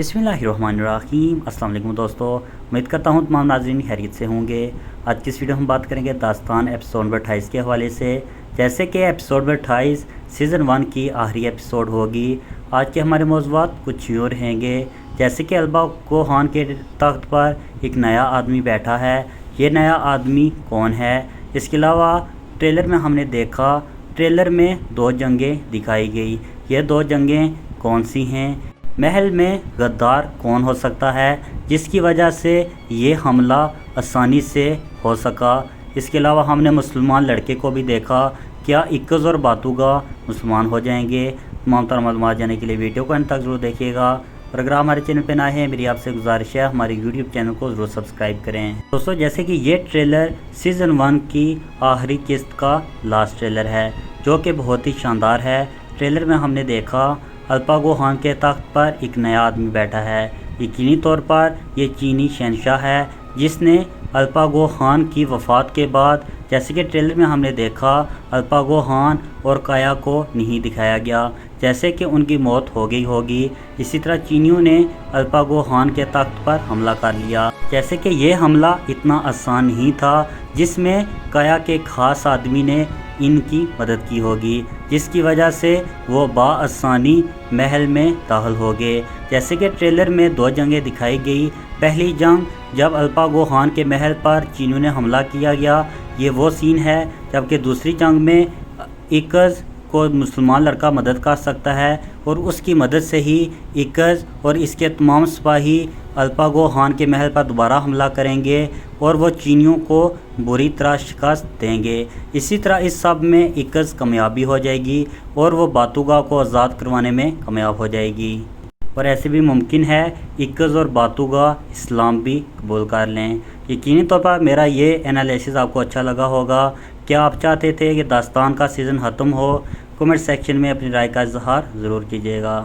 बिस्मिल्लाहिर्रहमानिर्रहीम। अस्सलाम वालेकुम दोस्तों, उम्मीद करता हूँ तमाम नाज़रीन खैरियत से होंगे। आज की इस वीडियो हम बात करेंगे दास्तान एपिसोड नंबर 28 के हवाले से। जैसे कि एपिसोड नंबर 28 सीज़न 1 की आखिरी एपिसोड होगी। आज के हमारे मौज़ूआत कुछ यूँ रहेंगे, जैसे कि अल्बा कोहान के तख्त पर एक नया आदमी बैठा है। ये नया आदमी कौन है? इसके अलावा ट्रेलर में हमने देखा, ट्रेलर में 2 जंगें दिखाई गई। ये 2 जंगें कौन सी हैं? महल में गद्दार कौन हो सकता है जिसकी वजह से ये हमला आसानी से हो सका? इसके अलावा हमने मुसलमान लड़के को भी देखा। क्या इक्कज़ और बातूगा मुसलमान हो जाएंगे? तमाम तरह मालूमात जानने के लिए वीडियो को अंत तक ज़रूर देखिएगा। और अगर आप हमारे चैनल पर नए हैं, मेरी आपसे गुजारिश है हमारे यूट्यूब चैनल को ज़रूर सब्सक्राइब करें। दोस्तों, जैसे कि ये ट्रेलर सीज़न 1 की आखिरी किस्त का लास्ट ट्रेलर है, जो कि बहुत ही शानदार है। ट्रेलर में हमने देखा अल्पा कोहान के तख्त पर एक नया आदमी बैठा है। यकीनी तौर पर ये चीनी शहंशाह है, जिसने अल्पा कोहान की वफ़ात के बाद, जैसे कि ट्रेलर में हमने देखा, अल्पा कोहान और काया को नहीं दिखाया गया, जैसे कि उनकी मौत हो गई होगी। इसी तरह चीनियों ने अल्पा कोहान के तख्त पर हमला कर लिया। जैसे कि ये हमला इतना आसान नहीं था, जिसमें काया के ख़ास आदमी ने इनकी मदद की होगी, जिसकी वजह से वो बाआसानी महल में दाखिल हो गए। जैसे कि ट्रेलर में 2 जंगें दिखाई गई। पहली जंग जब अल्पा कोहान के महल पर चीनियों ने हमला किया गया, ये वो सीन है। जबकि दूसरी जंग में इक्कज़ को मुसलमान लड़का मदद कर सकता है और उसकी मदद से ही इक्कज़ और इसके तमाम सिपाही अल्पा कोहान के महल पर दोबारा हमला करेंगे और वो चीनियों को बुरी तरह शिकस्त देंगे। इसी तरह इस सब में इक्कज़ कामयाबी हो जाएगी और वो बातूगा को आज़ाद करवाने में कामयाब हो जाएगी। और ऐसे भी मुमकिन है इक्कज़ और बातूगा इस्लाम भी कबूल कर लें। यकीनी तौर पर मेरा ये एनालिसिस आपको अच्छा लगा होगा। क्या आप चाहते थे कि दास्तान का सीज़न ख़त्म हो? कमेंट सेक्शन में अपनी राय का इज़हार ज़रूर कीजिएगा।